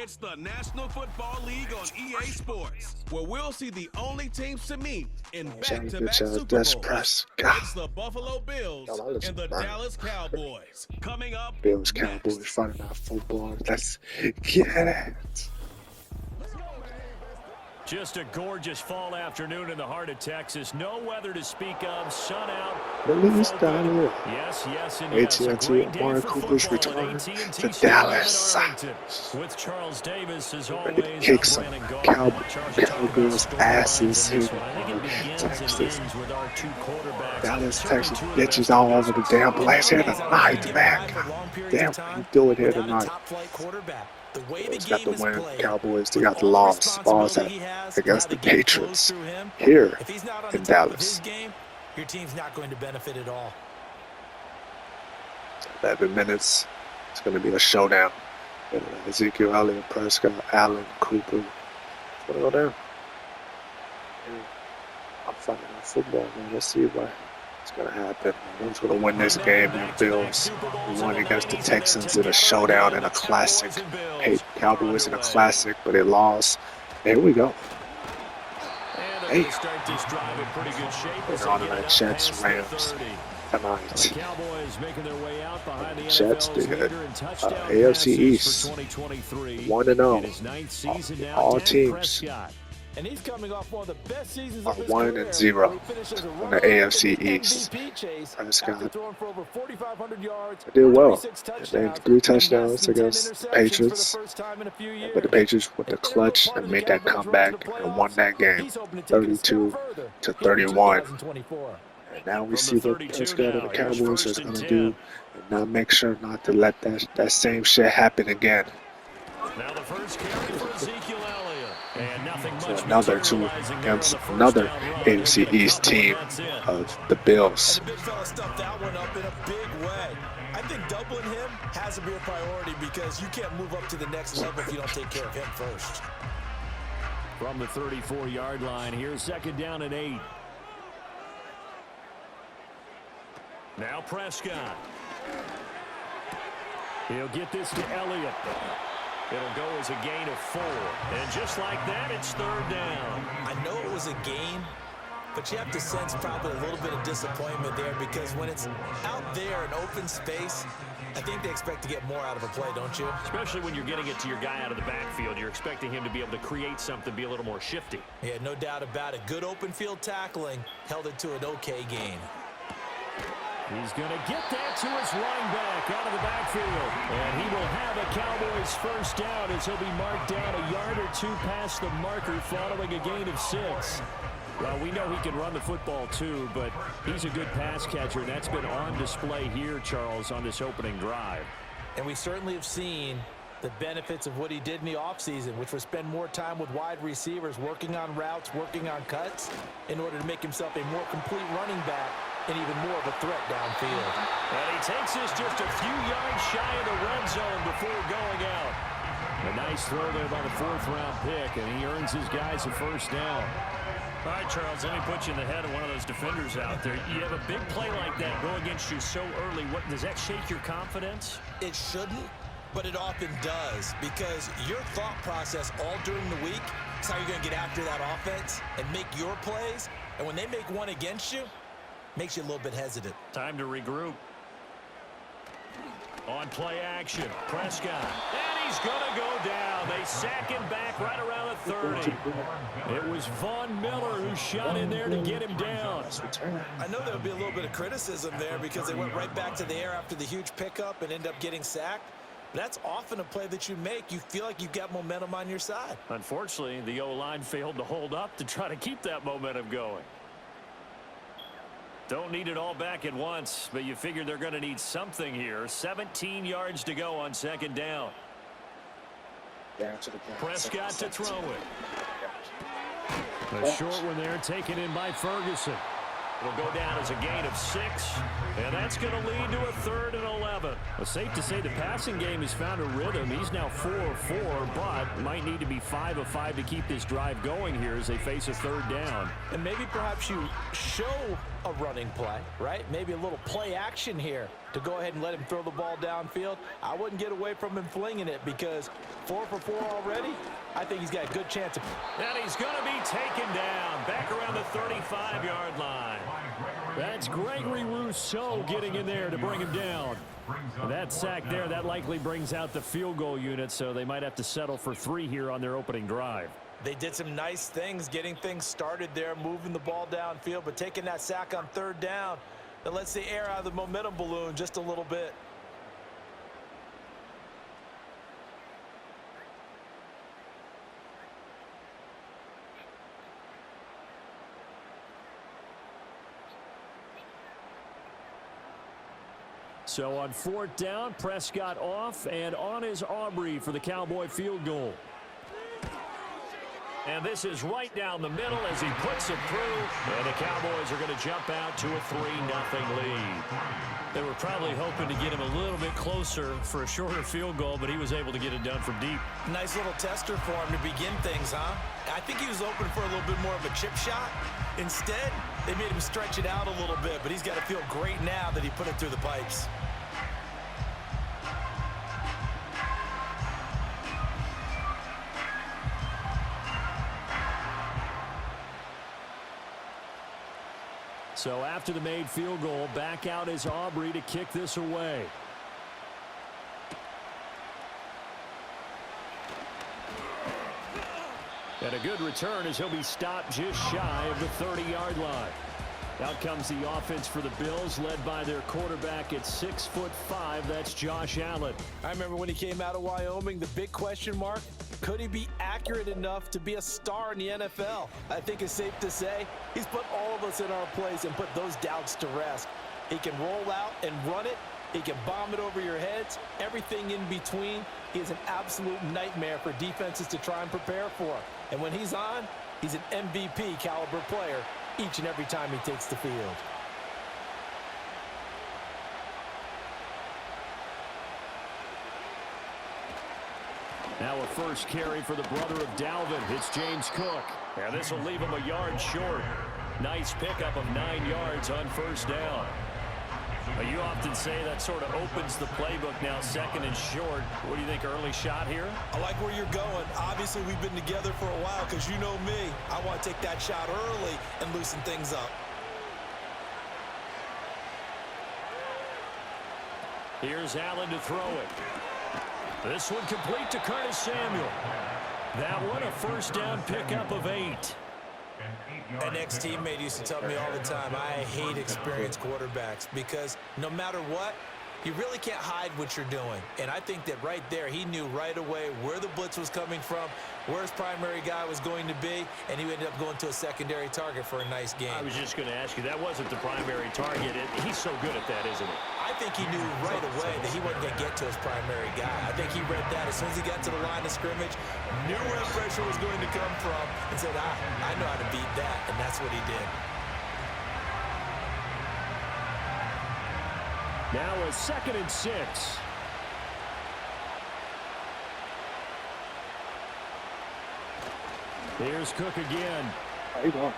It's the National Football League on EA Sports, where we'll see the only teams to meet in back-to-back Super Bowls. It's the Buffalo Bills and the Dallas Cowboys. Coming up Bills, Cowboys, Friday Night Football. Let's get it. Just a gorgeous fall afternoon in the heart of Texas. No weather to speak of. Sun out. Release down here. Yes, and yes. AT&T, Amari Cooper's return to Dallas. With Charles Davis, as always, Kick some Cowboys asses here. Texas. Dallas, Texas bitches all over the damn place here tonight, man. Damn, what you doing here tonight? Bills got the win. Cowboys, they got the loss. Balls against the Patriots here in Dallas. Your team's not going to benefit at all. 11 minutes. It's going to be a showdown. Ezekiel Elliott, Prescott, Allen, Cooper. It's going to go down. I'm fighting on football, man. Let's see what it's going to happen. Who's going to win this game? The Bills won against the Texans in a showdown in a classic. Hey, Cowboys in a classic, but they lost. Here we go. Hey, they're on tonight. Jets, Rams tonight. Jets, the AFC East, 1-0. All teams And he's coming off one of the best seasons are of his 1-0 on the AFC East. Prescott did well. They had 3 touchdowns against the Patriots, but the Patriots with the clutch and made that comeback and won that game, 32-31. And now we see what Prescott and the Cowboys are going to do, and now make sure not to let that same shit happen again. Now the first carry for Ezekiel Elliott. And nothing much so another 2 against another AFC East team of the Bills. And the big fella stuffed that one up in a big way. I think doubling him has to be a priority because you can't move up to the next level if you don't take care of him first. From the 34-yard line, here's 2nd down and 8. Now Prescott. He'll get this to Elliott. It'll go as a gain of 4. And just like that, it's 3rd down. I know it was a gain, but you have to sense probably a little bit of disappointment there because when it's out there in open space, I think they expect to get more out of a play, don't you? Especially when you're getting it to your guy out of the backfield. You're expecting him to be able to create something, be a little more shifty. Yeah, no doubt about it. Good open field tackling held it to an okay gain. He's going to get that to his lineback out of the backfield. And he will have a Cowboys first down as he'll be marked down a yard or 2 past the marker following a gain of 6. Well, we know he can run the football too, but he's a good pass catcher, and that's been on display here, Charles, on this opening drive. And we certainly have seen the benefits of what he did in the offseason, which was spend more time with wide receivers, working on routes, working on cuts, in order to make himself a more complete running back and even more of a threat downfield. And he takes this just a few yards shy of the red zone before going out. A nice throw there by the 4th-round pick, and he earns his guys a first down. All right, Charles, let me put you in the head of one of those defenders out there. You have a big play like that go against you so early. What does that shake your confidence? It shouldn't, but it often does, because your thought process all during the week is how you're going to get after that offense and make your plays. And when they make one against you, makes you a little bit hesitant. Time to regroup. On play action, Prescott. And he's going to go down. They sack him back right around the 30. It was Von Miller who shot in there to get him down. I know there would be a little bit of criticism there because they went right back to the air after the huge pickup and end up getting sacked. But that's often a play that you make. You feel like you've got momentum on your side. Unfortunately, the O-line failed to hold up to try to keep that momentum going. Don't need it all back at once, but you figure they're going to need something here. 17 yards to go on 2nd down. Prescott to throw it. A short one there taken in by Ferguson. It'll go down as a gain of 6, and that's going to lead to a 3rd and 11. Well, safe to say the passing game has found a rhythm. He's now 4 of 4, but might need to be 5 of 5 to keep this drive going here as they face a 3rd down. And maybe perhaps you show a running play, right? Maybe a little play action here to go ahead and let him throw the ball downfield. I wouldn't get away from him flinging it because 4 for 4 already. I think he's got a good chance of... And he's going to be taken down back around the 35-yard line. That's Gregory Rousseau getting in there to bring him down. That sack there, that likely brings out the field goal unit, so they might have to settle for 3 here on their opening drive. They did some nice things getting things started there, moving the ball downfield, but taking that sack on 3rd down, that lets the air out of the momentum balloon just a little bit. So on 4th down, Prescott off, and on is Aubrey for the Cowboy field goal. And this is right down the middle as he puts it through. And the Cowboys are going to jump out to a 3-0 lead. They were probably hoping to get him a little bit closer for a shorter field goal, but he was able to get it done from deep. Nice little tester for him to begin things, huh? I think he was open for a little bit more of a chip shot. Instead, they made him stretch it out a little bit, but he's got to feel great now that he put it through the pipes. So after the made field goal, back out is Aubrey to kick this away. And a good return as he'll be stopped just shy of the 30-yard line. Out comes the offense for the Bills, led by their quarterback at 6'5". That's Josh Allen. I remember when he came out of Wyoming, the big question mark, could he be accurate enough to be a star in the NFL? I think it's safe to say he's put all of us in our place and put those doubts to rest. He can roll out and run it. He can bomb it over your heads. Everything in between. He is an absolute nightmare for defenses to try and prepare for. And when he's on, he's an MVP caliber player each and every time he takes the field. Now a first carry for the brother of Dalvin. It's James Cook. And this will leave him a yard short. Nice pickup of 9 yards on 1st down. You often say that sort of opens the playbook now, 2nd and short. What do you think, early shot here? I like where you're going. Obviously, we've been together for a while because you know me. I want to take that shot early and loosen things up. Here's Allen to throw it. This one complete to Curtis Samuel. That one a 1st down pickup of 8. An ex-teammate used to tell me all the time, I hate experienced quarterbacks because no matter what, you really can't hide what you're doing. And I think that right there, he knew right away where the blitz was coming from, where his primary guy was going to be, and he ended up going to a secondary target for a nice game. I was just going to ask you, that wasn't the primary target. He's so good at that, isn't he? I think he knew right away that he wasn't going to get to his primary guy. I think he read that as soon as he got to the line of scrimmage, knew where the pressure was going to come from, and said, I know how to beat that, and that's what he did. Now a 2nd and 6. Here's Cook again. How you doing?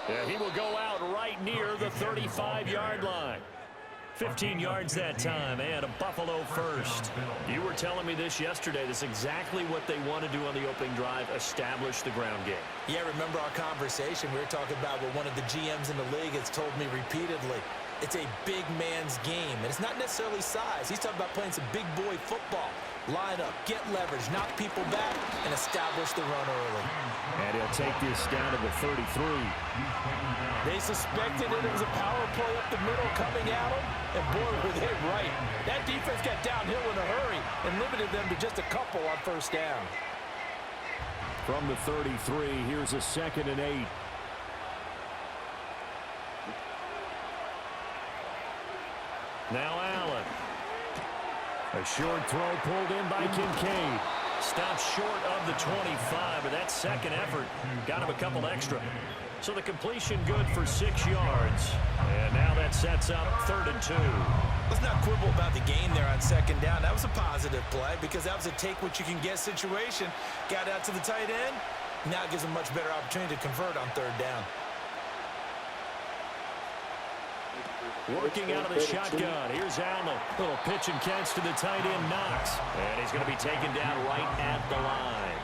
Yeah, he will go out right near the 35-yard line. 15 yards that time, and a Buffalo first. You were telling me this yesterday. This is exactly what they want to do on the opening drive, establish the ground game. Yeah, remember our conversation? We were talking about what one of the GMs in the league has told me repeatedly. It's a big man's game, and it's not necessarily size. He's talking about playing some big boy football. Line up, get leverage, knock people back, and establish the run early. And he'll take this down to the 33. They suspected it was a power play up the middle coming at them, and boy, were they right. That defense got downhill in a hurry and limited them to just a couple on 1st down. From the 33, here's a 2nd and 8. Now Allen. A short throw pulled in by Kincaid. Stopped short of the 25, but that 2nd effort got him a couple extra. So the completion good for 6 yards. And now that sets up 3rd and 2. Let's not quibble about the gain there on 2nd down. That was a positive play because that was a take-what-you-can-get situation. Got out to the tight end. Now it gives him a much better opportunity to convert on 3rd down. Working out of the shotgun. Here's Allen. Little pitch and catch to the tight end, Knox. And he's going to be taken down right at the line.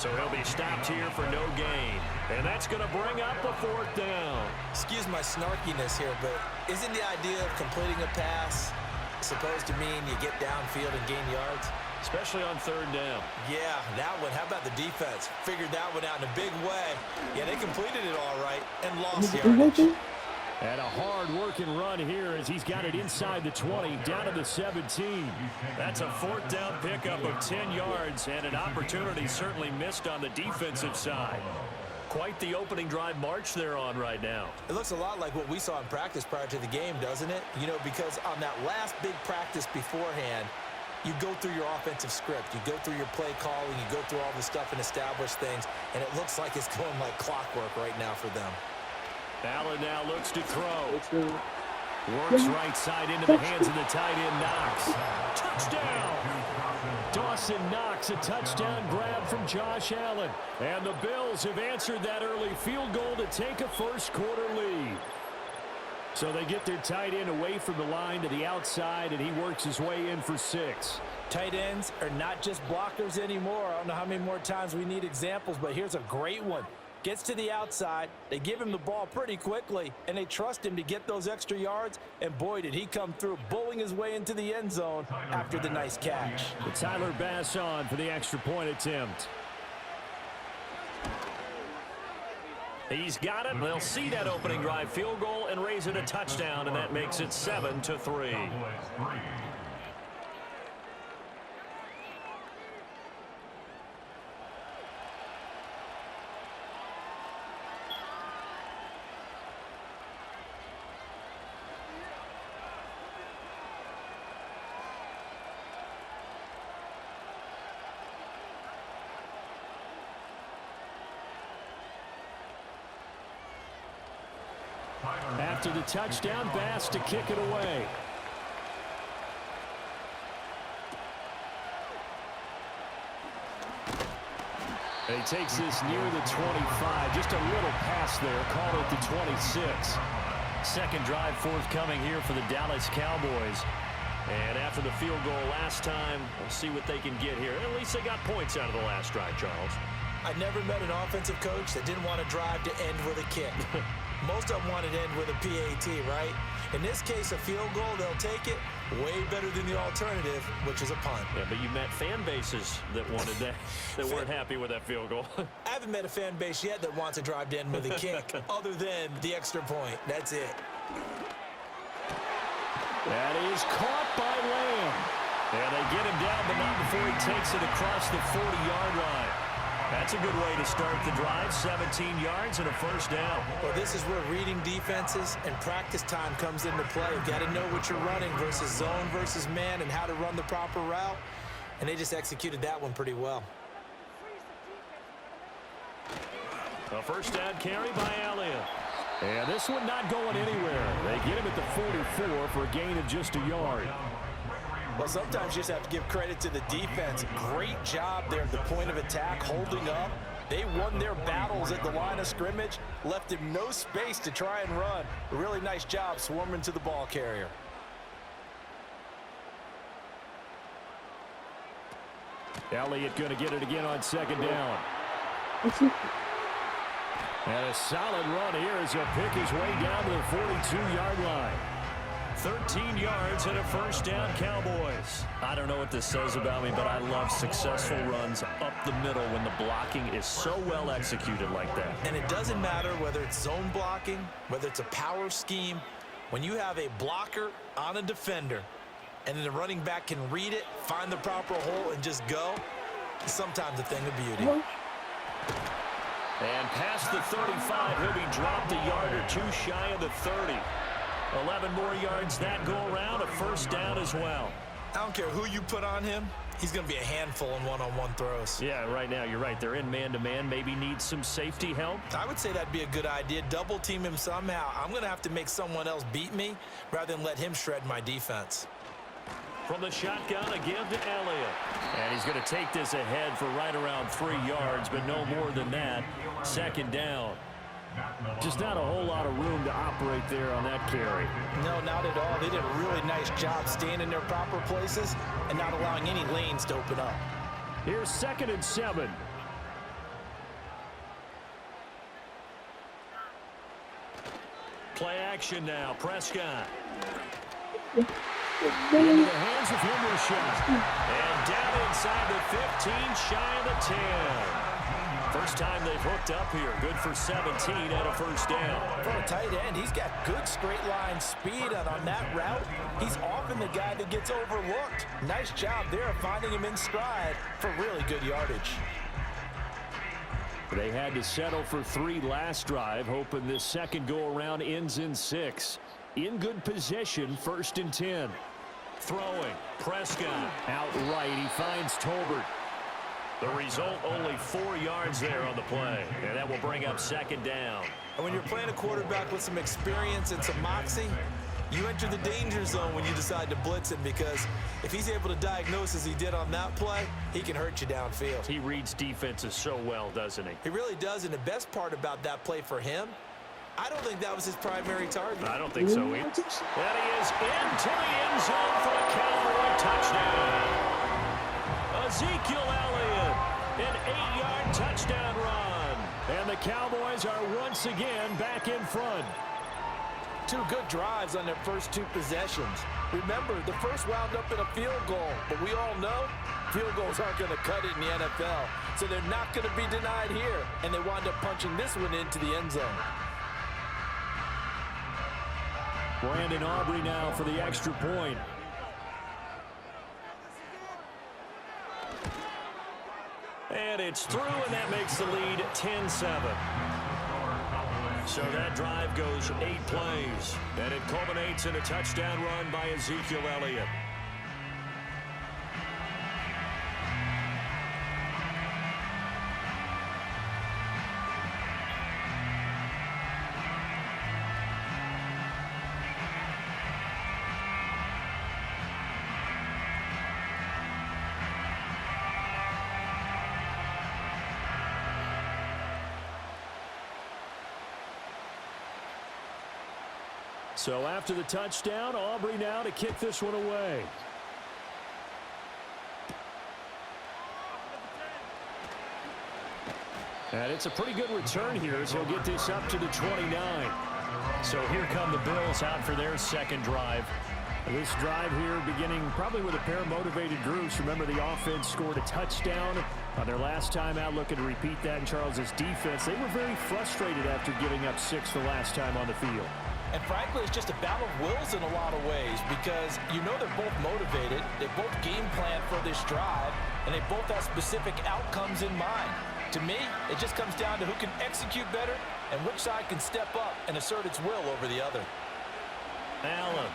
So he'll be stopped here for no gain. And that's going to bring up a 4th down. Excuse my snarkiness here, but isn't the idea of completing a pass supposed to mean you get downfield and gain yards? Especially on 3rd down. Yeah, that one. How about the defense? Figured that one out in a big way. Yeah, they completed it all right and lost yardage. And a hard-working run here as he's got it inside the 20, down to the 17. That's a 4th down pickup of 10 yards, and an opportunity certainly missed on the defensive side. Quite the opening drive march they're on right now. It looks a lot like what we saw in practice prior to the game, doesn't it? You know, because on that last big practice beforehand, you go through your offensive script. You go through your play calling. You go through all the stuff and establish things, and it looks like it's going like clockwork right now for them. Allen now looks to throw. Works right side into the hands of the tight end, Knox. Touchdown! Dawson Knox, a touchdown grab from Josh Allen. And the Bills have answered that early field goal to take a first-quarter lead. So they get their tight end away from the line to the outside, and he works his way in for 6. Tight ends are not just blockers anymore. I don't know how many more times we need examples, but here's a great one. Gets to the outside, they give him the ball pretty quickly, and they trust him to get those extra yards, and boy, did he come through, bowling his way into the end zone after the nice catch. Tyler Bass on for the extra point attempt. He's got it. They'll see that opening drive field goal and raise it a touchdown, and that makes it 7-3. After the touchdown, Bass to kick it away. And he takes this near the 25. Just a little pass there. Call it the 26. Second drive forthcoming here for the Dallas Cowboys. And after the field goal last time, we'll see what they can get here. At least they got points out of the last drive, Charles. I never met an offensive coach that didn't want to drive to end with a kick. Most of them wanted to end with a PAT, right? In this case, a field goal, they'll take it. Way better than the alternative, which is a punt. Yeah, but you met fan bases that wanted that, that weren't happy with that field goal. I haven't met a fan base yet that wants to drive to end with a kick, other than the extra point. That's it. That is caught by Lamb. And they get him down, but not before he takes it across the 40-yard line. That's a good way to start the drive. 17 yards and a first down. Well, this is where reading defenses and practice time comes into play. You've got to know what you're running versus zone versus man and how to run the proper route. And they just executed that one pretty well. A first down carry by Elliott. And this one not going anywhere. They get him at the 44 for a gain of just a yard. Well, sometimes you just have to give credit to the defense. Great job there at the point of attack, holding up. They won their battles at the line of scrimmage, left him no space to try and run. A really nice job swarming to the ball carrier. Elliott going to get it again on second down. And a solid run here as he'll pick his way down to the 42-yard line. 13 yards and a first down, Cowboys. I don't know what this says about me, but I love successful runs up the middle when the blocking is so well executed like that. And it doesn't matter whether it's zone blocking, whether it's a power scheme. When you have a blocker on a defender and then the running back can read it, find the proper hole, and just go, it's sometimes a thing of beauty. And past the 35, he'll be dropped a yard or two shy of the 30. 11 more yards that go around, a first down as well. I don't care who you put on him. He's going to be a handful in one-on-one throws. Yeah, right now, you're right. They're in man-to-man. Maybe need some safety help. I would say that'd be a good idea. Double team him somehow. I'm going to have to make someone else beat me rather than let him shred my defense. From the shotgun, a give to Elliott. And he's going to take this ahead for right around 3 yards, but no more than that. Second down. Just not a whole lot of room to operate there on that carry. No, not at all. They did a really nice job staying in their proper places and not allowing any lanes to open up. Here's 2nd and 7. Play action now. Prescott. Into the hands of Henderson. And down inside the 15, shy of the 10. First time they've hooked up here. Good for 17 and a first down. For a tight end, he's got good straight line speed, and on that route, he's often the guy that gets overlooked. Nice job there finding him in stride for really good yardage. They had to settle for 3 last drive, hoping this second go-around ends in 6. In good possession, 1st and 10. Throwing, Prescott outright. He finds Tolbert. The result, only 4 yards there on the play, and that will bring up 2nd down. And when you're playing a quarterback with some experience and some moxie, you enter the danger zone when you decide to blitz him, because if he's able to diagnose as he did on that play, he can hurt you downfield. He reads defenses so well, doesn't he? He really does, and the best part about that play for him, I don't think that was his primary target. I don't think so either. That he is into the end zone for a Cowboy touchdown. Ezekiel Elliott, an 8-yard touchdown run. And the Cowboys are once again back in front. 2 good drives on their first 2 possessions. Remember, the first wound up in a field goal, but we all know field goals aren't going to cut it in the NFL, so they're not going to be denied here, and they wind up punching this one into the end zone. Brandon Aubrey now for the extra point. And it's through, and that makes the lead 10-7. So that drive goes 8 plays, and it culminates in a touchdown run by Ezekiel Elliott. So after the touchdown, Aubrey now to kick this one away. And it's a pretty good return here as he'll get this up to the 29. So here come the Bills out for their second drive. This drive here beginning probably with a pair of motivated groups. Remember, the offense scored a touchdown on their last time out, looking to repeat that in Charles's defense. They were very frustrated after giving up 6 the last time on the field. And frankly, it's just a battle of wills in a lot of ways, because you know they're both motivated, they both game plan for this drive, and they both have specific outcomes in mind. To me, it just comes down to who can execute better and which side can step up and assert its will over the other. Allen.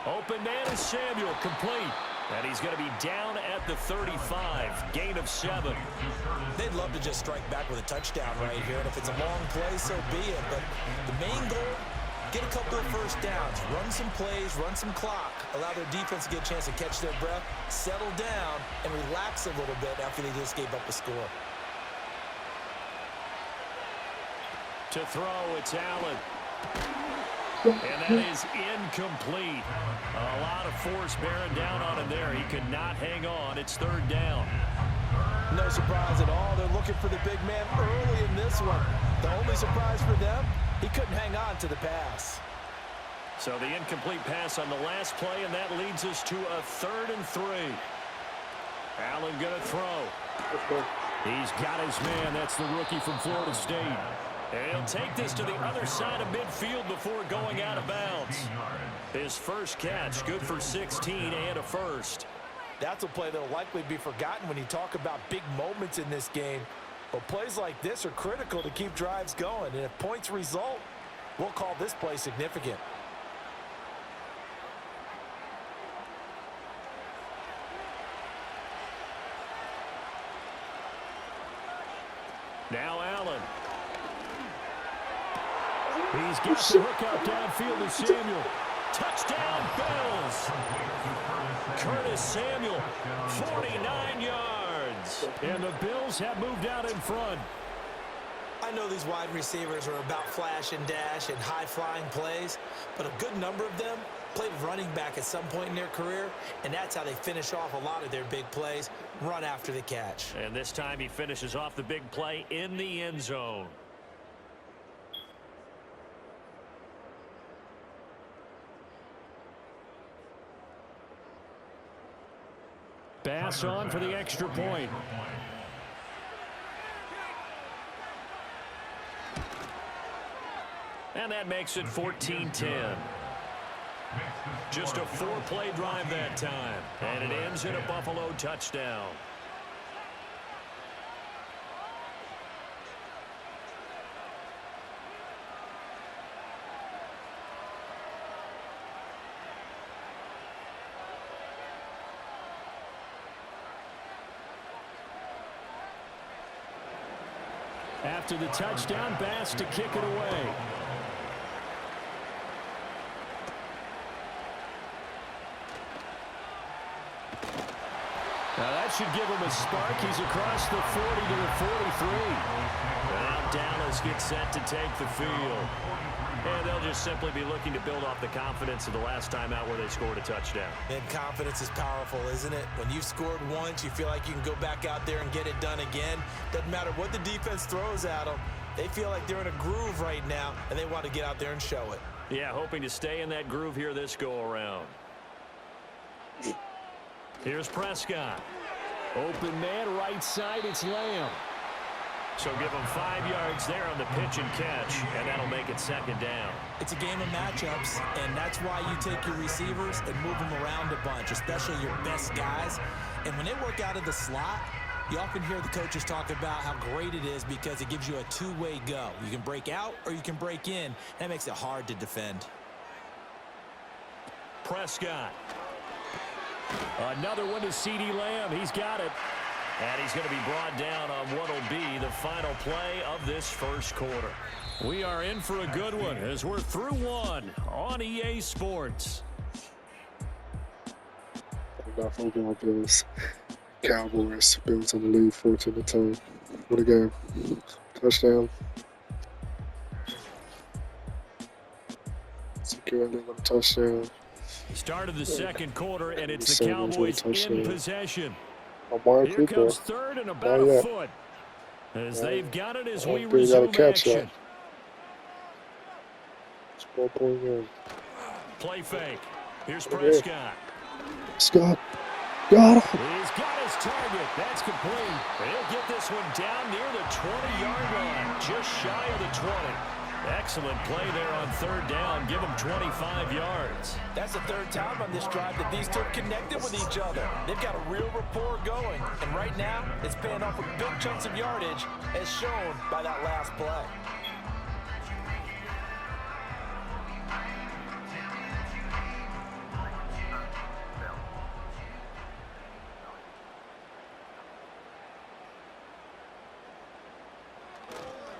Open man is Samuel, complete. And he's going to be down at the 35, gain of 7. They'd love to just strike back with a touchdown right here, and if it's a long play, so be it. But the main goal, get a couple of first downs, run some plays, run some clock, allow their defense to get a chance to catch their breath, settle down, and relax a little bit after they just gave up a score. To throw, it's Allen. And that is incomplete. A lot of force bearing down on him there. He could not hang on. It's 3rd down. No surprise at all. They're looking for the big man early in this one. The only surprise for them, he couldn't hang on to the pass. So the incomplete pass on the last play, and that leads us to a 3rd and 3. Allen going to throw. He's got his man. That's the rookie from Florida State. And he'll take this to the other side of midfield before going out of bounds. His first catch, good for 16 and a first. That's a play that will likely be forgotten when you talk about big moments in this game. But plays like this are critical to keep drives going. And if points result, we'll call this play significant. Now Allen. He's got the hook out downfield to Samuel. Touchdown, Bills. Curtis Samuel, 49 yards. And the Bills have moved out in front. I I know these wide receivers are about flash and dash and high-flying plays, but a good number of them played running back at some point in their career, and that's how they finish off a lot of their big plays, run after the catch. And this time he finishes off the big play in the end zone. Pass on for the extra point. And that makes it 14-10. Just a 4-play drive that time. And it ends in a Buffalo touchdown. After the touchdown, Bass to kick it away. Now that should give him a spark. He's across the 40 to the 43. Now Dallas gets set to take the field. And they'll just simply be looking to build off the confidence of the last time out where they scored a touchdown. And confidence is powerful, isn't it? When you've scored once, you feel like you can go back out there and get it done again. Doesn't matter what the defense throws at them. They feel like they're in a groove right now, and they want to get out there and show it. Yeah, hoping to stay in that groove here this go-around. Here's Prescott. Open man, right side, it's Lamb. So give him 5 yards there on the pitch and catch, and that'll make it second down. It's a game of matchups, and that's why you take your receivers and move them around a bunch, especially your best guys. And when they work out of the slot, you often hear the coaches talk about how great it is because it gives you a two-way go. You can break out or you can break in. That makes it hard to defend. Prescott. Another one to CeeDee Lamb. He's got it. And he's going to be brought down on what will be the final play of this first quarter. We are in for a good one as we're through one on EA Sports. Buffalo Bills, Cowboys, Bills on the lead, 14-10. What a game. Touchdown. Secure another touchdown. Start of the second quarter, and it's the Cowboys in possession. Here comes third and about a foot. As they've got it as we resume action. Play fake. Here's Prescott. Scott. Got him. He's got his target. That's complete. He'll get this one down near the 20-yard line, just shy of the 20. Excellent play there on third down. Give them 25 yards. That's the third time on this drive that these two have connected with each other. They've got a real rapport going. And right now, it's paying off with big chunks of yardage, as shown by that last play.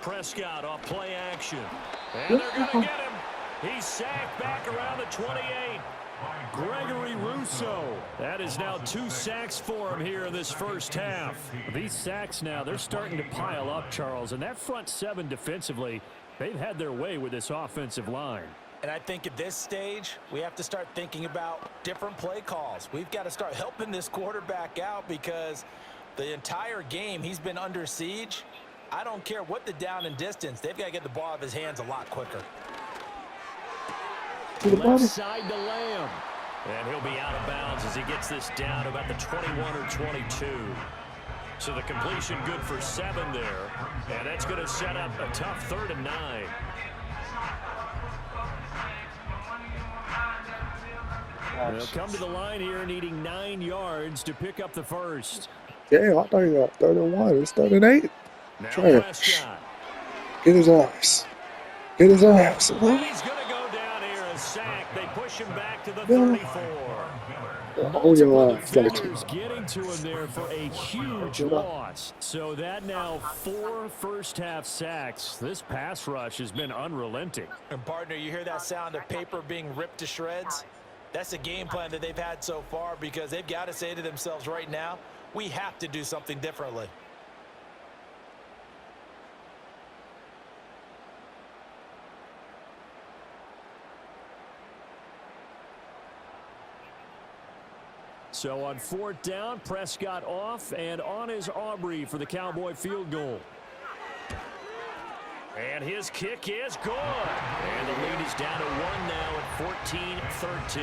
Prescott off play action. And they're going to get him. He's sacked back around the 28. Gregory Rousseau. That is now 2 sacks for him here in this first half. These sacks now, they're starting to pile up, Charles. And that front seven defensively, they've had their way with this offensive line. And I think at this stage, we have to start thinking about different play calls. We've got to start helping this quarterback out because the entire game he's been under siege. I don't care what the down and distance. They've got to get the ball out of his hands a lot quicker. Left side to Lamb. And he'll be out of bounds as he gets this down about the 21 or 22. So the completion good for 7 there. And that's going to set up a tough 3rd and 9. They'll come to the line here needing 9 yards to pick up the first. Yeah, I think that 31. It's 38. Trash. Get his ass. Get his ass. He's going to go down here a sack. They push him back to the 34. Oh, your ass. Getting to him there for a huge loss. So that now 4 first-half sacks. This pass rush has been unrelenting. And, partner, you hear that sound of paper being ripped to shreds? That's the game plan that they've had so far because they've got to say to themselves right now, we have to do something differently. So on 4th down, Prescott off, and on is Aubrey for the Cowboy field goal. And his kick is good. And the lead is down to 1 now at 14-13.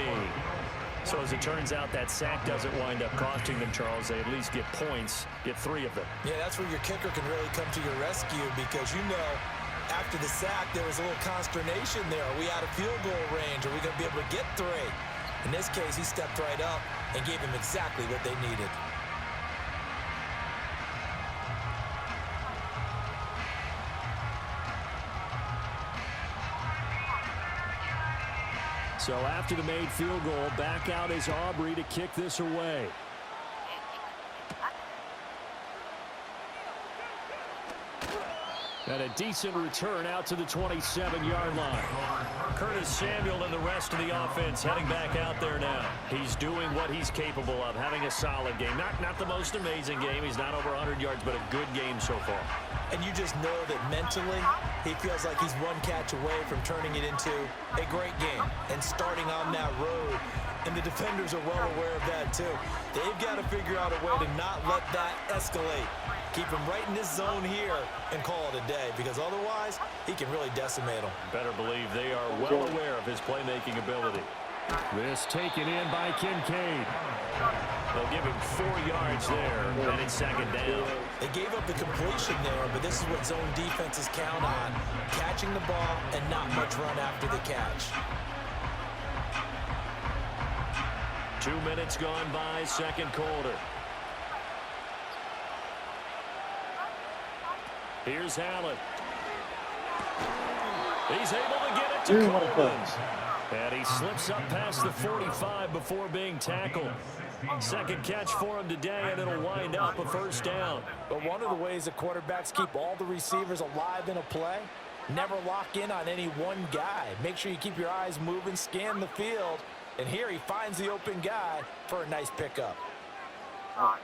So as it turns out, that sack doesn't wind up costing them, Charles. They at least get points, get 3 of them. Yeah, that's where your kicker can really come to your rescue, because you know after the sack there was a little consternation there. Are we out of field goal range? Are we going to be able to get 3? In this case, he stepped right up and gave them exactly what they needed. So after the made field goal, back out is Aubrey to kick this away. And a decent return out to the 27-yard line. Curtis Samuel and the rest of the offense heading back out there now. He's doing what he's capable of, having a solid game. Not the most amazing game. He's not over 100 yards, but a good game so far. And you just know that mentally, he feels like he's one catch away from turning it into a great game and starting on that road. And the defenders are well aware of that, too. They've got to figure out a way to not let that escalate. Keep him right in this zone here and call it a day, because otherwise, he can really decimate them. Better believe they are well aware of his playmaking ability. This taken in by Kincaid. They'll give him 4 yards there, and it's 2nd down. They gave up the completion there, but this is what zone defenses count on: catching the ball and not much run after the catch. 2 minutes gone by, 2nd quarter. Here's Allen. He's able to get it to Coleman. And he slips up past the 45 before being tackled. 2nd catch for him today, and it'll wind up a 1st down. But one of the ways that quarterbacks keep all the receivers alive in a play, never lock in on any one guy. Make sure you keep your eyes moving, scan the field. And here he finds the open guy for a nice pickup. Nice.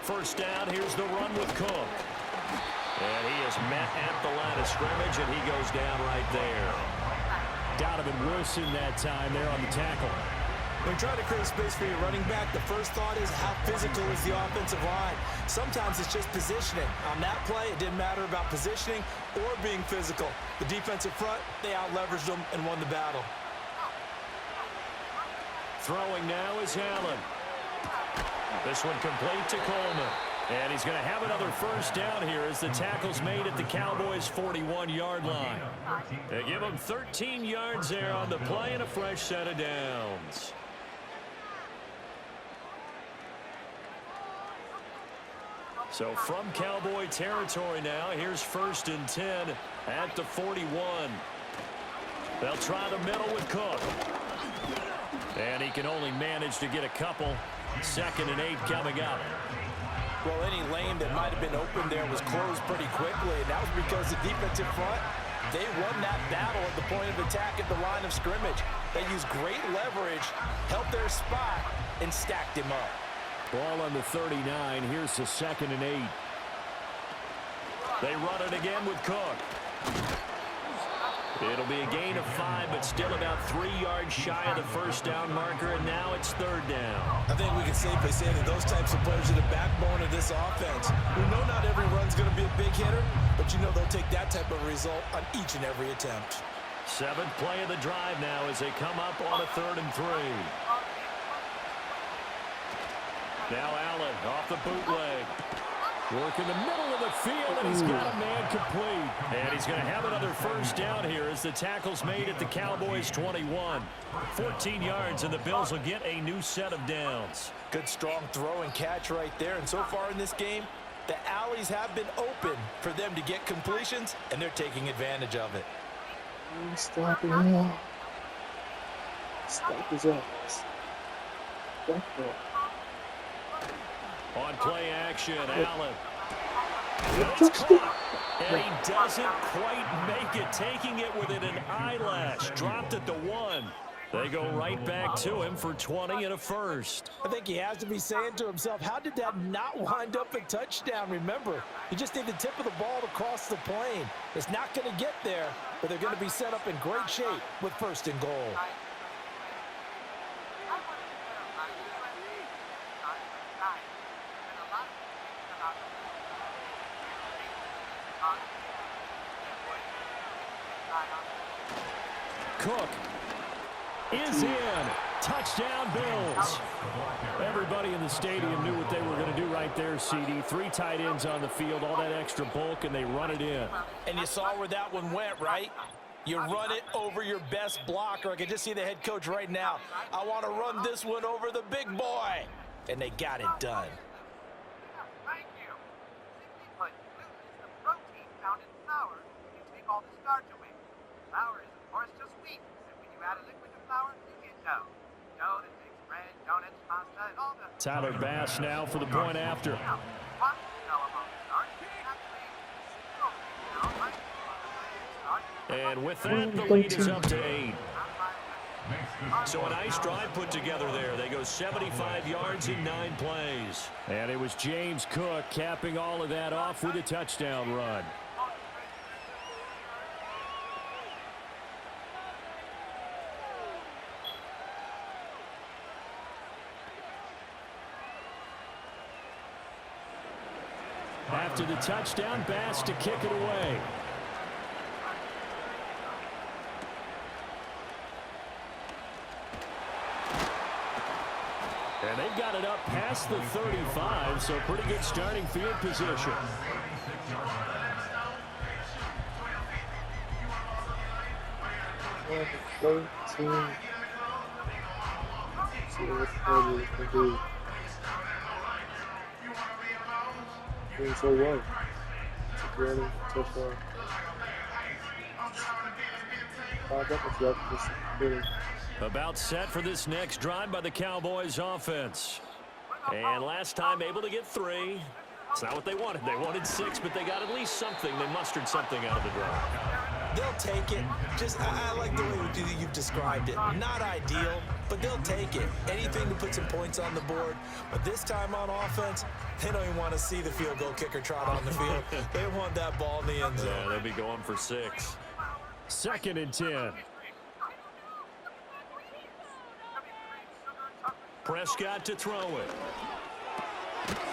First down, here's the run with Cook. And he is met at the line of scrimmage, and he goes down right there. Donovan Wilson that time there on the tackle. When trying to create space for your running back, the first thought is how physical is the offensive line. Sometimes it's just positioning. On that play, it didn't matter about positioning or being physical. The defensive front, they out-leveraged them and won the battle. Throwing now is Allen. This one complete to Coleman. And he's going to have another 1st down here as the tackle's made at the Cowboys' 41-yard line. They give him 13 yards there on the play and a fresh set of downs. So from Cowboy territory now, here's 1st and 10 at the 41. They'll try the middle with Cook. And he can only manage to get a couple. 2nd and 8 coming up. Well, any lane that might have been open there was closed pretty quickly, and that was because the defensive front, they won that battle at the point of attack at the line of scrimmage. They used great leverage, helped their spot, and stacked him up. Ball on the 39. Here's the 2nd and 8. They run it again with Cook. It'll be a gain of 5, but still about 3 yards shy of the 1st down marker, and now it's 3rd down. I think we can safely say that those types of players are the backbone of this offense. We know not every run's going to be a big hitter, but you know they'll take that type of result on each and every attempt. 7th play of the drive now as they come up on a 3rd and 3. Now Allen off the bootleg. Work in the middle of the field, and he's got a man complete. And he's going to have another 1st down here as the tackle's made at the Cowboys' 21. 14 yards, and the Bills will get a new set of downs. Good, strong throw and catch right there. And so far in this game, the alleys have been open for them to get completions, and they're taking advantage of it. Stop it. Stop his ass. Stop it. On play action, Allen. It's caught, and he doesn't quite make it, taking it within an eyelash. Dropped at the 1. They go right back to him for 20 and a first. I think he has to be saying to himself, how did that not wind up a touchdown? Remember, you just need the tip of the ball to cross the plane. It's not going to get there, but they're going to be set up in great shape with first and goal. Cook is in. Touchdown, Bills. Everybody in the stadium knew what they were going to do right there, CD. 3 tight ends on the field, all that extra bulk, and they run it in. And you saw where that one went, right? You run it over your best blocker. I can just see the head coach right now. I want to run this one over the big boy. And they got it done. Thank you. Simply put, gluten is the protein found in flour when you take all the starch away. Flour is, of course, just wheat. And when you add a liquid to flour, you get dough. Dough that makes bread, donuts, pasta, and all the... Tyler Bass now for the point after. What you know about starch is actually broken down by starch. And with that, the lead is up to 8. So a nice drive put together there. They go 75 yards in 9 plays. And it was James Cook capping all of that off with a touchdown run. After the touchdown, Bass to kick it away. And they've got it up past the 35, so pretty good starting field position. See what Cowboys can do. Doing so well. It's a great touchdown. 5 seconds left. This is good. About set for this next drive by the Cowboys offense. And last time able to get 3. It's not what they wanted. They wanted 6, but they got at least something. They mustered something out of the drive. They'll take it. I like the way you've described it. Not ideal, but they'll take it. Anything to put some points on the board. But this time on offense, they don't even want to see the field goal kicker trot on the field. They want that ball in the end zone. Yeah, they'll be going for 6. 2nd and 10. Prescott to throw it.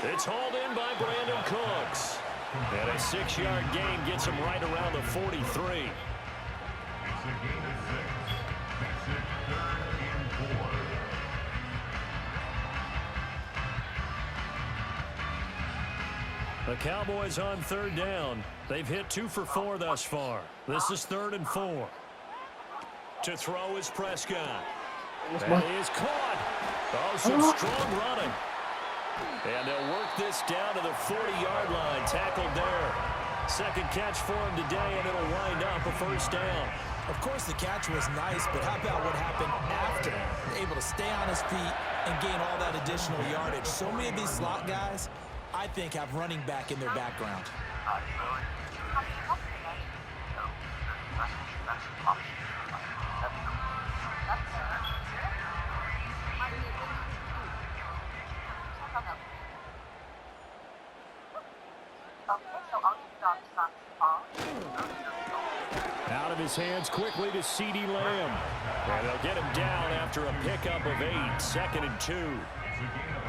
It's hauled in by Brandon Cooks. And a 6-yard gain gets him right around the 43. The Cowboys on 3rd down. They've hit 2 for 4 thus far. This is 3rd and 4. To throw is Prescott. That is caught. Oh, some strong running. And they'll work this down to the 40-yard line. Tackled there. 2nd catch for him today, and it'll wind up a 1st down. Of course, the catch was nice, but how about what happened after? Able to stay on his feet and gain all that additional yardage. So many of these slot guys, I think, have running back in their background. Out of his hands quickly to C.D. Lamb. And they'll get him down after a pickup of 8. 2nd and 2.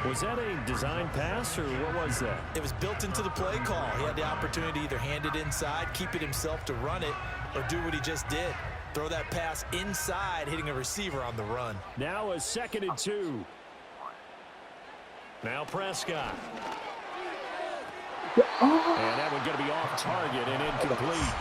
Was that a design pass, or what was that? It was built into the play call. He had the opportunity to either hand it inside, keep it himself to run it, or do what he just did. Throw that pass inside, hitting a receiver on the run. Now a 2nd and 2. Now Prescott. And that one's going to be off target and incomplete.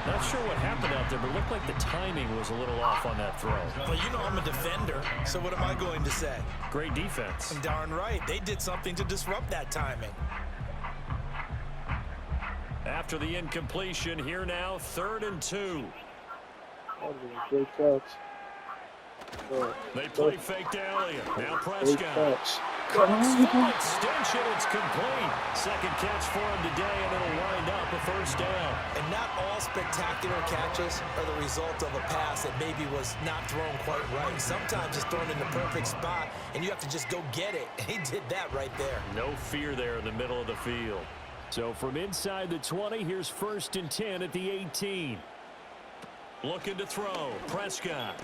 Not sure what happened out there, but it looked like the timing was a little off on that throw. Well, you know I'm a defender, so what am I going to say? Great defense. I'm darn right. They did something to disrupt that timing. After the incompletion, here now, 3rd and 2. That was a great catch. They play fake to Elliott. Now Prescott. Cooks full extension. It's complete. Second catch for him today, and it'll wind up a first down. And not all spectacular catches are the result of a pass that maybe was not thrown quite right. Sometimes it's thrown in the perfect spot, and you have to just go get it. And he did that right there. No fear there in the middle of the field. So from inside the 20, here's 1st and 10 at the 18. Looking to throw. Prescott.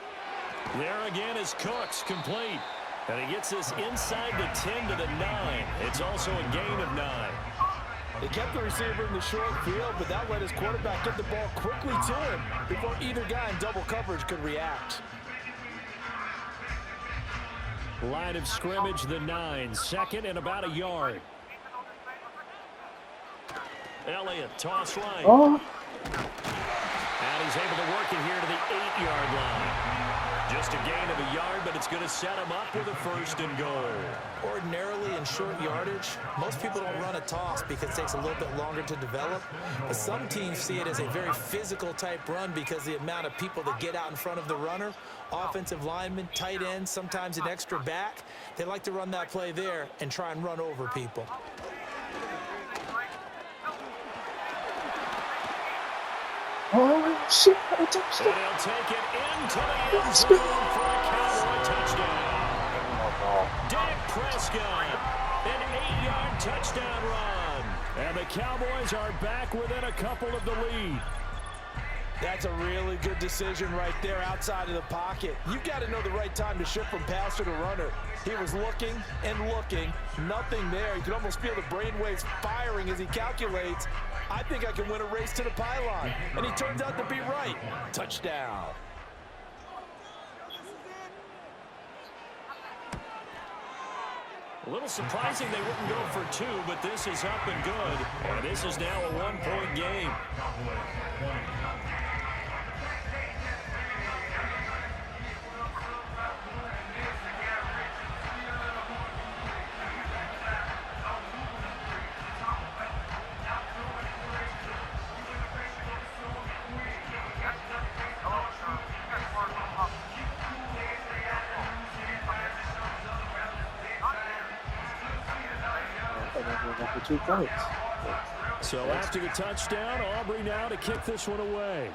There again is Cooks, complete. And he gets this inside the 10 to the 9. It's also a gain of 9. They kept the receiver in the short field, but that let his quarterback get the ball quickly to him before either guy in double coverage could react. Line of scrimmage, the 9. 2nd and about a yard. Elliott, toss right. Oh. And he's able to work it here to the 8-yard line. Just a gain of a yard, but it's going to set him up with a 1st and goal. Ordinarily in short yardage, most people don't run a toss because it takes a little bit longer to develop. But some teams see it as a very physical type run because the amount of people that get out in front of the runner, offensive linemen, tight ends, sometimes an extra back, they like to run that play there and try and run over people. Oh, shit. And he'll take it into the end zone for a Cowboy touchdown. Dak Prescott, an 8-yard touchdown run. And the Cowboys are back within a couple of the lead. That's a really good decision right there outside of the pocket. You've got to know the right time to shift from passer to runner. He was looking and looking, nothing there. You can almost feel the brainwaves firing as he calculates, I think I can win a race to the pylon. And he turns out to be right. Touchdown. A little surprising they wouldn't go for 2, but this is up and good. And this is now a 1-point game. For 2 points. So after the touchdown, Aubrey now to kick this one away.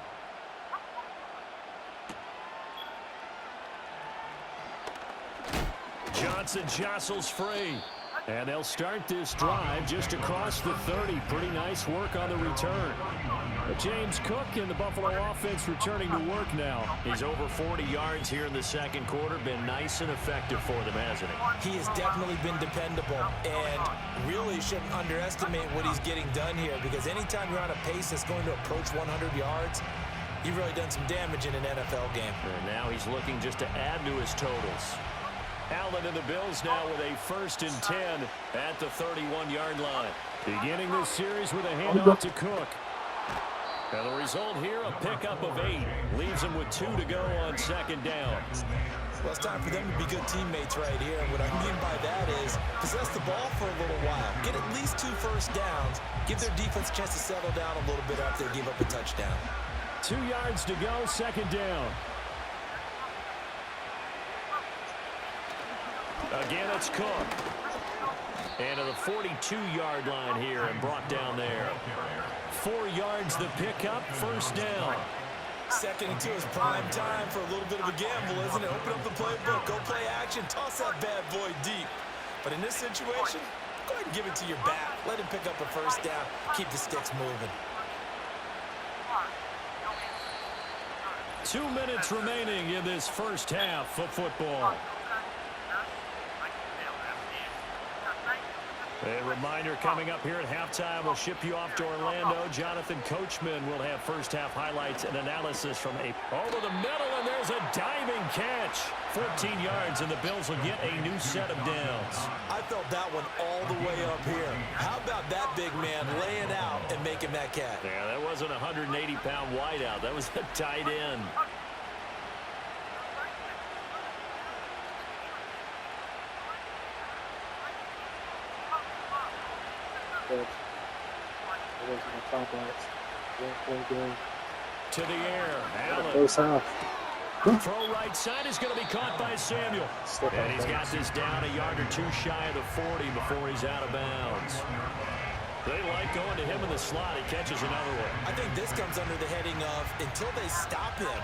Johnson jostles free. And they'll start this drive just across the 30. Pretty nice work on the return. But James Cook and the Buffalo offense returning to work now. He's over 40 yards here in the second quarter. Been nice and effective for them, hasn't he? He has definitely been dependable and really shouldn't underestimate what he's getting done here because anytime you're on a pace that's going to approach 100 yards, you've really done some damage in an NFL game. And now he's looking just to add to his totals. Allen and the Bills now with a 1st and 10 at the 31-yard line. Beginning this series with a handoff to Cook. And the result here, a pickup of 8. Leaves him with 2 to go on 2nd down. Well, it's time for them to be good teammates right here. And what I mean by that is possess the ball for a little while. Get at least 2 first downs. Give their defense a chance to settle down a little bit after they give up a touchdown. 2 yards to go, 2nd down. Again, it's Cook. And to the 42-yard line here and brought down there. 4 yards the pickup, 1st down. 2nd and 2 is prime time for a little bit of a gamble, isn't it? Open up the playbook, go play action, toss that bad boy deep. But in this situation, go ahead and give it to your back. Let him pick up a 1st down, keep the sticks moving. 2 minutes remaining in this first half of football. A reminder coming up here at halftime, we'll ship you off to Orlando. Jonathan Coachman will have first half highlights and analysis from over the middle, and there's a diving catch. 14 yards, and the Bills will get a new set of downs. I felt that one all the way up here. How about that big man laying out and making that catch? Yeah, that wasn't a 180-pound wideout. That was a tight end. To the air, Allen. First half. Throw right side is going to be caught by Samuel. And he's got this down a yard or two shy of the 40 before he's out of bounds. They like going to him in the slot. He catches another one. I think this comes under the heading of until they stop him,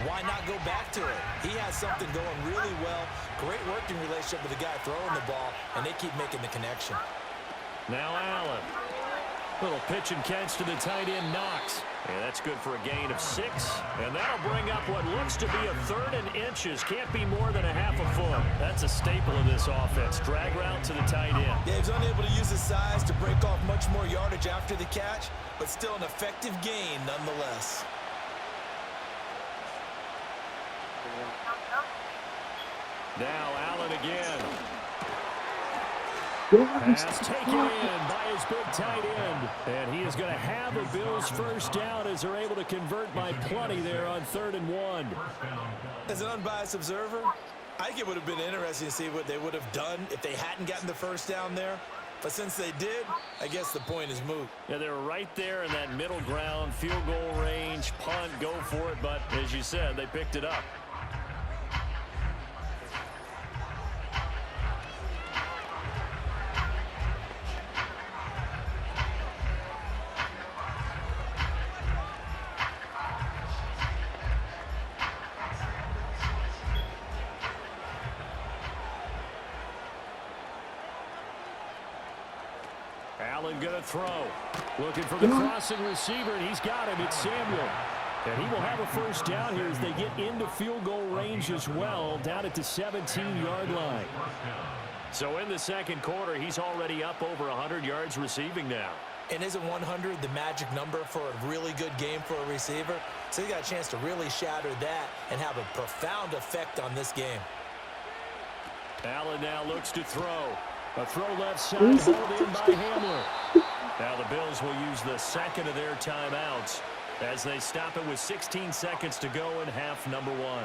why not go back to it? He has something going really well. Great working relationship with the guy throwing the ball, and they keep making the connection. Now Allen. Little pitch and catch to the tight end, Knox. And that's good for a gain of 6. And that'll bring up what looks to be a 3rd and inches. Can't be more than a half a foot. That's a staple of this offense. Drag route to the tight end. Yeah, he's unable to use his size to break off much more yardage after the catch, but still an effective gain nonetheless. Now Allen again. Pass taken in by his big tight end. And he is going to have a Bills first down as they're able to convert by plenty there on 3rd and 1. As an unbiased observer, I think it would have been interesting to see what they would have done if they hadn't gotten the first down there. But since they did, I guess the point is moot. Yeah, they were right there in that middle ground, field goal range, punt, go for it. But as you said, they picked it up. Allen going to throw. Looking for the crossing receiver, and he's got him. It's Samuel. And he will have a first down here as they get into field goal range as well, down at the 17-yard line. So in the second quarter, he's already up over 100 yards receiving now. And isn't 100 the magic number for a really good game for a receiver? So he got a chance to really shatter that and have a profound effect on this game. Allen now looks to throw. A throw left side, hauled in by Hamler. Now the Bills will use the second of their timeouts as they stop it with 16 seconds to go in half number 1.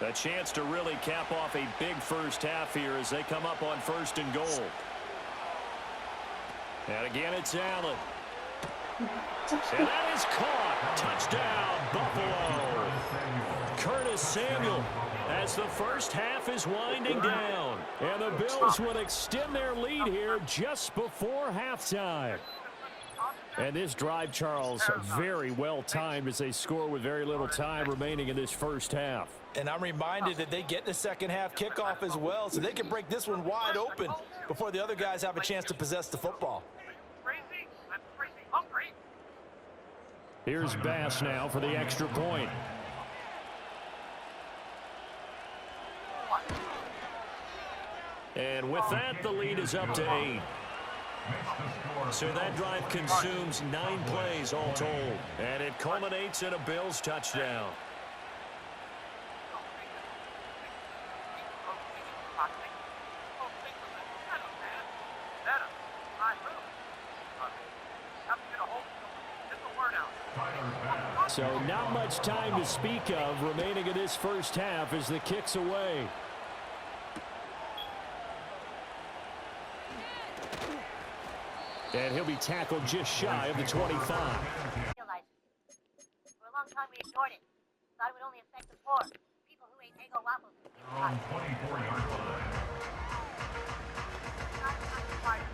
A chance to really cap off a big first half here as they come up on 1st and goal. And again, it's Allen. And that is caught. Touchdown, Buffalo. Curtis Samuel as the first half is winding down. And the Bills would extend their lead here just before halftime. And this drive, Charles, very well timed as they score with very little time remaining in this first half. And I'm reminded that they get the second half kickoff as well, so they can break this one wide open before the other guys have a chance to possess the football. Here's Bass now for the extra point. And with that, the lead is up to 8. So that drive consumes 9 plays all told. And it culminates in a Bills touchdown. So not much time to speak of remaining in this first half as the kick's away. And he'll be tackled just shy of the 25. For a long time we ignored it. Thought it would only affect the poor. People who ate Eggo waffles. On 24-yard line.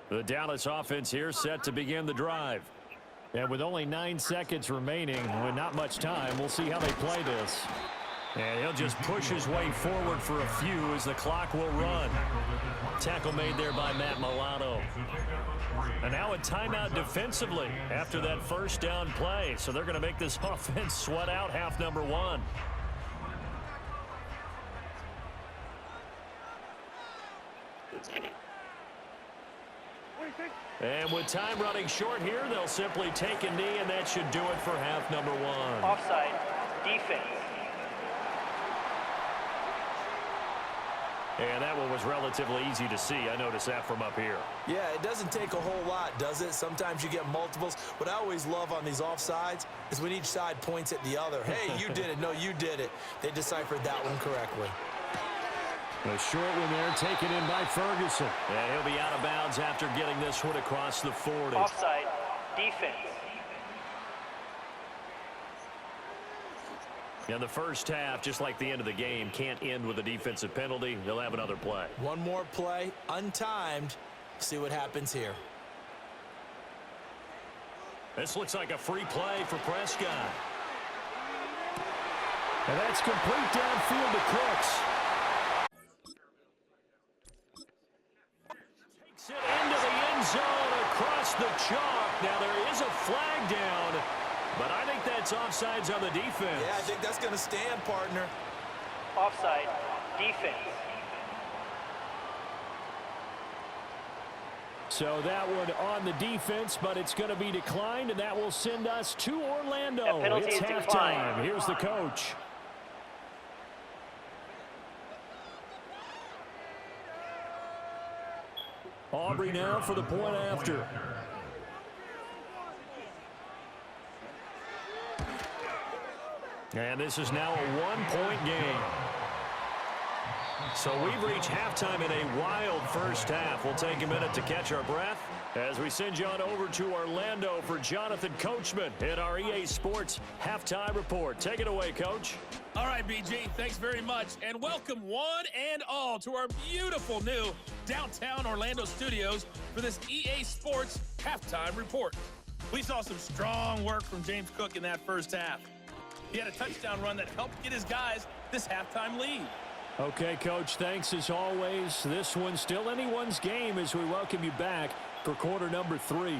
The Dallas offense here set to begin the drive. And with only 9 seconds remaining, with not much time, we'll see how they play this. And he'll just push his way forward for a few as the clock will run. Tackle made there by Matt Milano. And now a timeout defensively after that first down play. So they're going to make this offense sweat out half number one. And with time running short here, they'll simply take a knee, and that should do it for half number one. Offside, defense. And that one was relatively easy to see. I noticed that from up here. Yeah, it doesn't take a whole lot, does it? Sometimes you get multiples. What I always love on these offsides is when each side points at the other. Hey, you did it. No, you did it. They deciphered that one correctly. A short one there taken in by Ferguson. And he'll be out of bounds after getting this one across the 40. Offside, defense. And the first half, just like the end of the game, can't end with a defensive penalty. They'll have another play. One more play, untimed. See what happens here. This looks like a free play for Prescott. And that's complete downfield to Cooks. Takes it into the end zone across the chalk. Now there is a flag down. But I think that's offsides on the defense. Yeah, I think that's going to stand, partner. Offside, defense. So that one on the defense, but it's going to be declined, and that will send us to Orlando. It's halftime. Here's the coach. Aubrey now for the point after. And this is now a one-point game. So we've reached halftime in a wild first half. We'll take a minute to catch our breath as we send you on over to Orlando for Jonathan Coachman in our EA Sports Halftime Report. Take it away, Coach. All right, BG, thanks very much. And welcome one and all to our beautiful new downtown Orlando studios for this EA Sports Halftime Report. We saw some strong work from James Cook in that first half. He had a touchdown run that helped get his guys this halftime lead. Okay, Coach, thanks as always. This one's still anyone's game as we welcome you back for quarter number 3.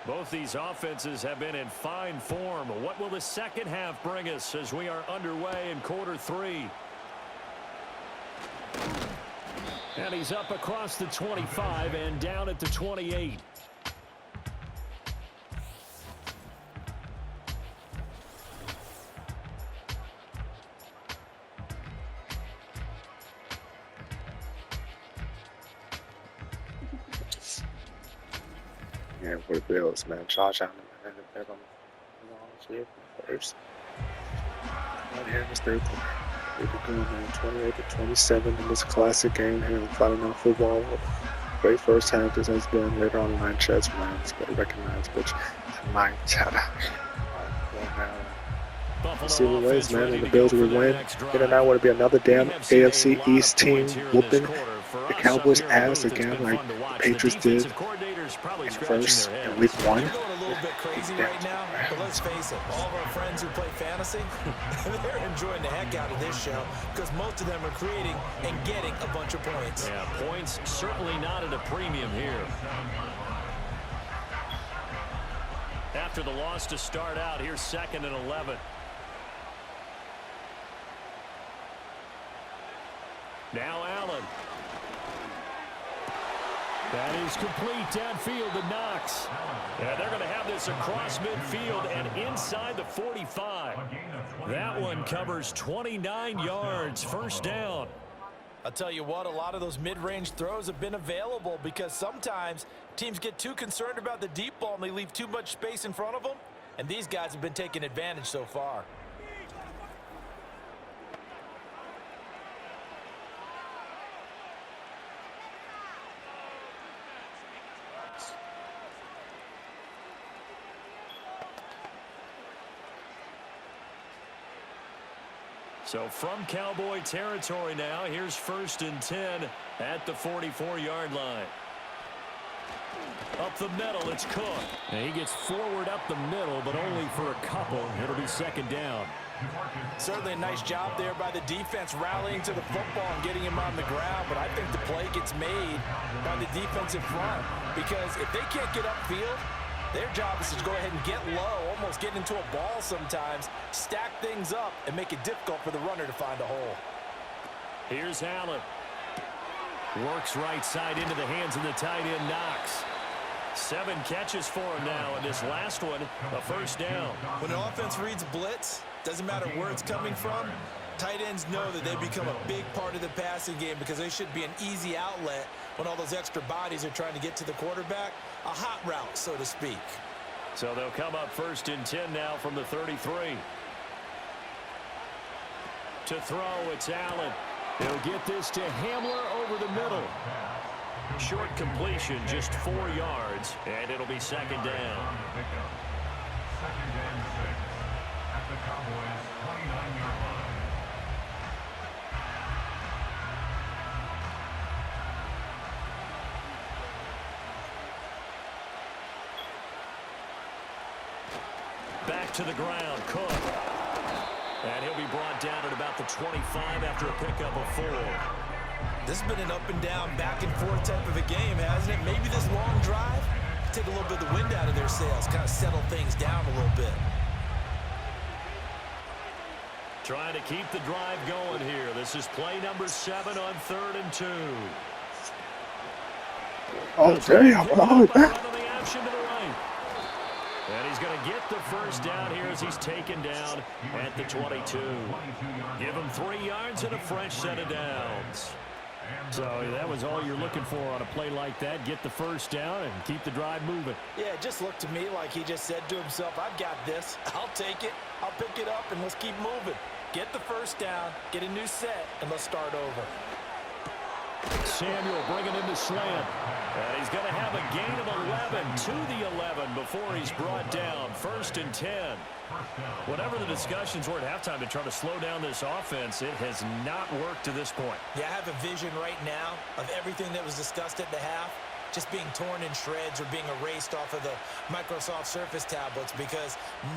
Both these offenses have been in fine form. What will the second half bring us as we are underway in quarter 3? And he's up across the 25 and down at the 28. Yeah, for the Bills, man. Josh Allen, man, they're going to first. Right here in this third quarter. They're doing, man, 28-27 in this classic game here in Friday Night Football. Great first half this has been. Later on the night, Chess Rams, but recognize which might have see the ways, man, and the Bills will win. And then now would be another damn AFC East team whooping the Cowboys' ass again, like the Patriots did in first in week 1. You're going a little bit crazy right now, but let's face it, all of our friends who play fantasy, they're enjoying the heck out of this show because most of them are creating and getting a bunch of points. Yeah, points certainly not at a premium here. After the loss to start out, here's 2nd and 11. Now Allen. That is complete downfield to Knox. And they're going to have this across midfield and inside the 45. That one covers 29 yards. First down. I'll tell you what, a lot of those mid-range throws have been available because sometimes teams get too concerned about the deep ball and they leave too much space in front of them. And these guys have been taking advantage so far. So from Cowboy territory now, here's 1st and 10 at the 44-yard line. Up the middle, it's Cook. And he gets forward up the middle, but only for a couple. It'll be 2nd down. Certainly a nice job there by the defense rallying to the football and getting him on the ground, but I think the play gets made by the defensive front because if they can't get upfield, their job is to go ahead and get low, almost get into a ball sometimes, stack things up, and make it difficult for the runner to find a hole. Here's Allen. Works right side into the hands of the tight end, Knox. 7 catches for him now, and this last one, a 1st down. When an offense reads blitz, doesn't matter where it's coming from, tight ends know that they become a big part of the passing game because they should be an easy outlet when all those extra bodies are trying to get to the quarterback. A hot route, so to speak. So they'll come up 1st and 10 now from the 33. To throw, it's Allen. He'll get this to Hamler over the middle. Short completion, just 4 yards, and it'll be 2nd down. 2nd and 6 at the Cowboys' 29-yard line. Back to the ground, Cook. And he'll be brought down at about the 25 after a pickup of 4. This has been an up and down, back and forth type of a game, hasn't it? Maybe this long drive, take a little bit of the wind out of their sails, kind of settle things down a little bit. Trying to keep the drive going here. This is play number 7 on 3rd and 2. Oh, damn. Oh, that. And he's going to get the 1st down here as he's taken down at the 22. Give him 3 yards and a fresh set of downs. So that was all you're looking for on a play like that. Get the 1st down and keep the drive moving. Yeah, it just looked to me like he just said to himself, I've got this. I'll take it. I'll pick it up, and let's keep moving. Get the 1st down, get a new set, and let's start over. Samuel bringing in the slant. And he's going to have a gain of 11 to the 11 before he's brought down. 1st and 10. Whatever the discussions were at halftime to try to slow down this offense, it has not worked to this point. Yeah, I have a vision right now of everything that was discussed at the half just being torn in shreds or being erased off of the Microsoft Surface tablets because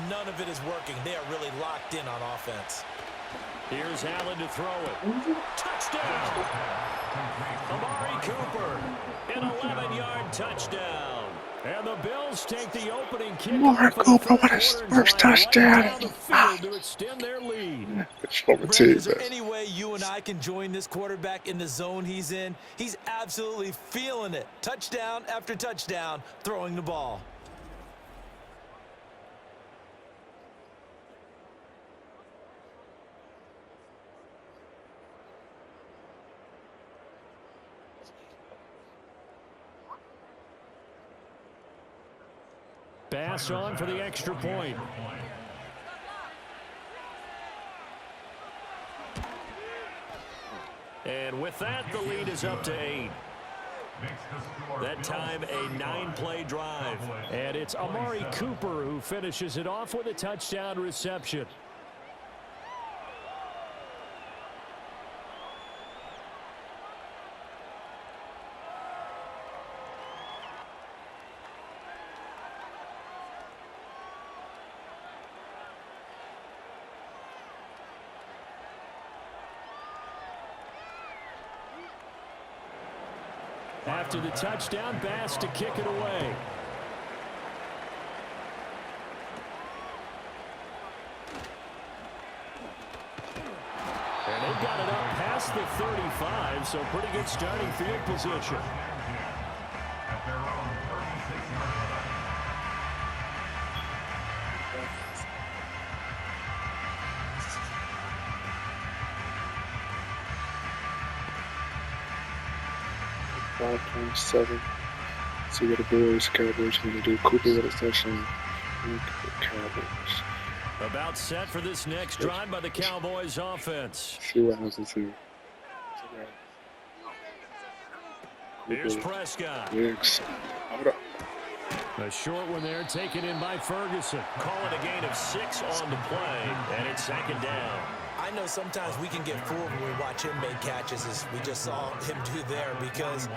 none of it is working. They are really locked in on offense. Here's Allen to throw it. Touchdown! Amari Cooper, an 11-yard touchdown. And the Bills take the opening kick. Amari Cooper with his first touchdown. Right to extend their lead. Brad, is there any way you and I can join this quarterback in the zone he's in? He's absolutely feeling it. Touchdown after touchdown, throwing the ball. Pass on for the extra point. And with that, the lead is up to 8. That time, a 9-play drive. And it's Amari Cooper who finishes it off with a touchdown reception. After the touchdown, Bass to kick it away. And they've got it up past the 35, so pretty good starting field position. At their own 36-yard line. .7. See what the Cowboys going to do. Cooper with a touchdown. Cowboys. About set for this next drive by the Cowboys offense. See what happens here. Here's Prescott. Hold up. A short one there taken in by Ferguson. Call it a gain of 6 on the play, and it's 2nd down. I know sometimes we can get fooled when we watch him make catches, as we just saw him do there, because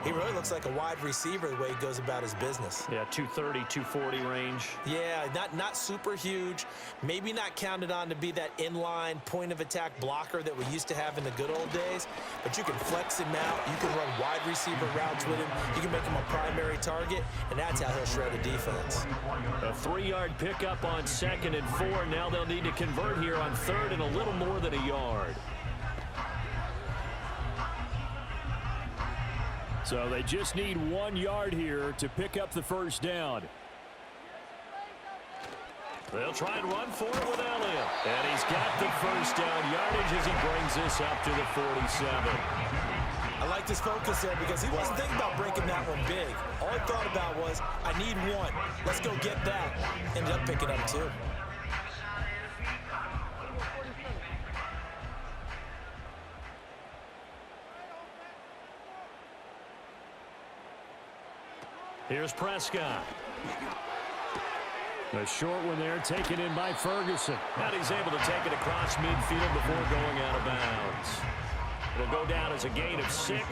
he really looks like a wide receiver the way he goes about his business. Yeah, 230, 240 range. Yeah, not super huge. Maybe not counted on to be that inline point-of-attack blocker that we used to have in the good old days, but you can flex him out. You can run wide receiver routes with him. You can make him a primary target, and that's how he'll shred a defense. A 3-yard pickup on 2nd and 4. Now they'll need to convert here on 3rd and a little more than a yard. So they just need 1 yard here to pick up the first down. They'll try and run for it with Elliott. And he's got the first down yardage as he brings this up to the 47. I like this focus there because he wasn't thinking about breaking that one big. All he thought about was, I need 1. Let's go get that. Ended up picking up 2. Here's Prescott. A short one there, taken in by Ferguson. And he's able to take it across midfield before going out of bounds. It'll go down as a gain of 6,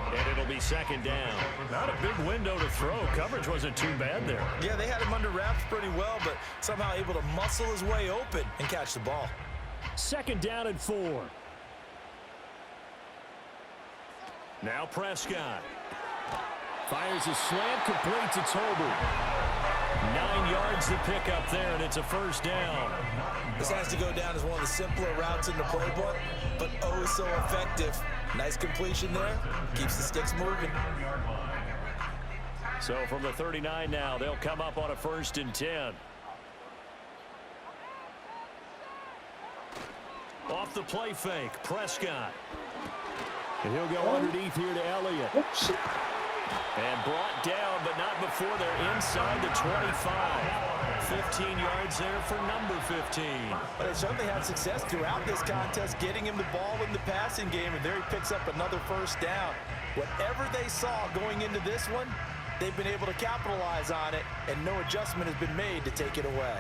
and it'll be 2nd down. Not a big window to throw. Coverage wasn't too bad there. Yeah, they had him under wraps pretty well, but somehow able to muscle his way open and catch the ball. 2nd down and 4. Now Prescott. Fires a slant, complete to Tolbert. 9 yards to pick up there, and it's a first down. This has to go down as one of the simpler routes in the playbook, but oh so effective. Nice completion there. Keeps the sticks moving. So from the 39 now, they'll come up on a 1st and 10. Off the play fake, Prescott. And he'll go underneath here to Elliott. Oops. And brought down, but not before they're inside the 25. 15 yards there for number 15. But they certainly had success throughout this contest, getting him the ball in the passing game, and there he picks up another first down. Whatever they saw going into this one, they've been able to capitalize on it, and no adjustment has been made to take it away.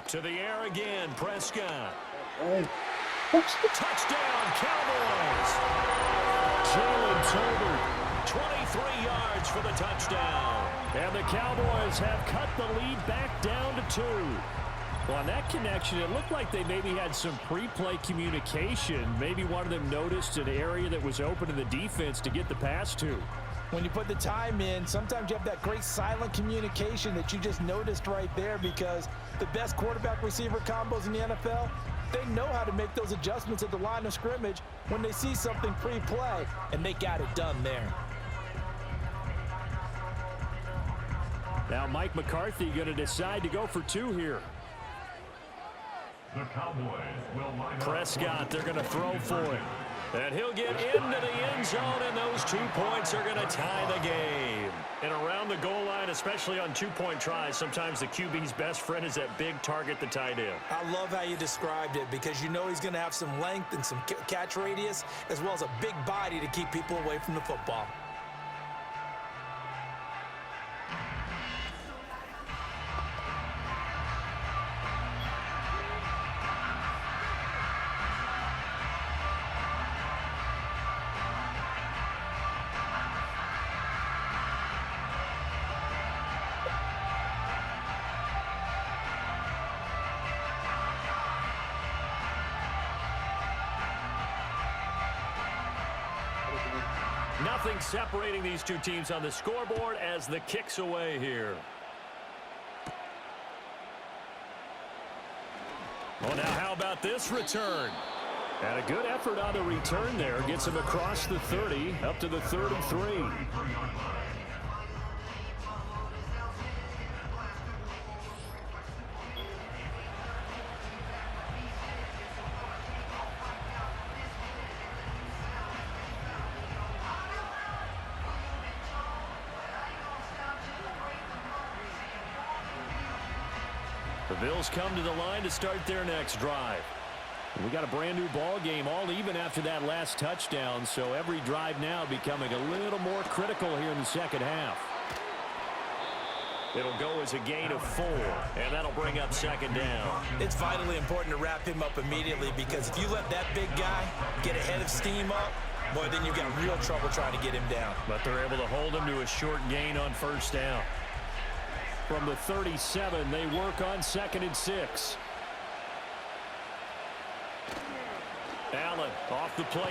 To the air again, Prescott. Hey. Touchdown, Cowboys. Jalen Tolbert, 23 yards for the touchdown. And the Cowboys have cut the lead back down to 2. Well, on that connection, it looked like they maybe had some pre-play communication. Maybe one of them noticed an area that was open to the defense to get the pass to. When you put the time in, sometimes you have that great silent communication that you just noticed right there, because the best quarterback-receiver combos in the NFL, they know how to make those adjustments at the line of scrimmage when they see something pre-play, and they got it done there. Now Mike McCarthy going to decide to go for 2 here. The Cowboys will line up. Prescott, they're going to throw for it. And he'll get into the end zone, and those 2 points are going to tie the game. And around the goal line, especially on 2-point tries, sometimes the QB's best friend is that big target, the tight end. I love how you described it, because you know he's going to have some length and some catch radius, as well as a big body to keep people away from the football. Nothing separating these 2 teams on the scoreboard as the kick's away here. Well, now how about this return? And a good effort on the return there. Gets him across the 30, up to the 33. The Bills come to the line to start their next drive. We got a brand new ball game, all even after that last touchdown, so every drive now becoming a little more critical here in the second half. It'll go as a gain of 4, and that'll bring up second down. It's vitally important to wrap him up immediately, because if you let that big guy get ahead of steam up, boy, then you've got real trouble trying to get him down. But they're able to hold him to a short gain on first down. From the 37, they work on 2nd and 6. Allen off the play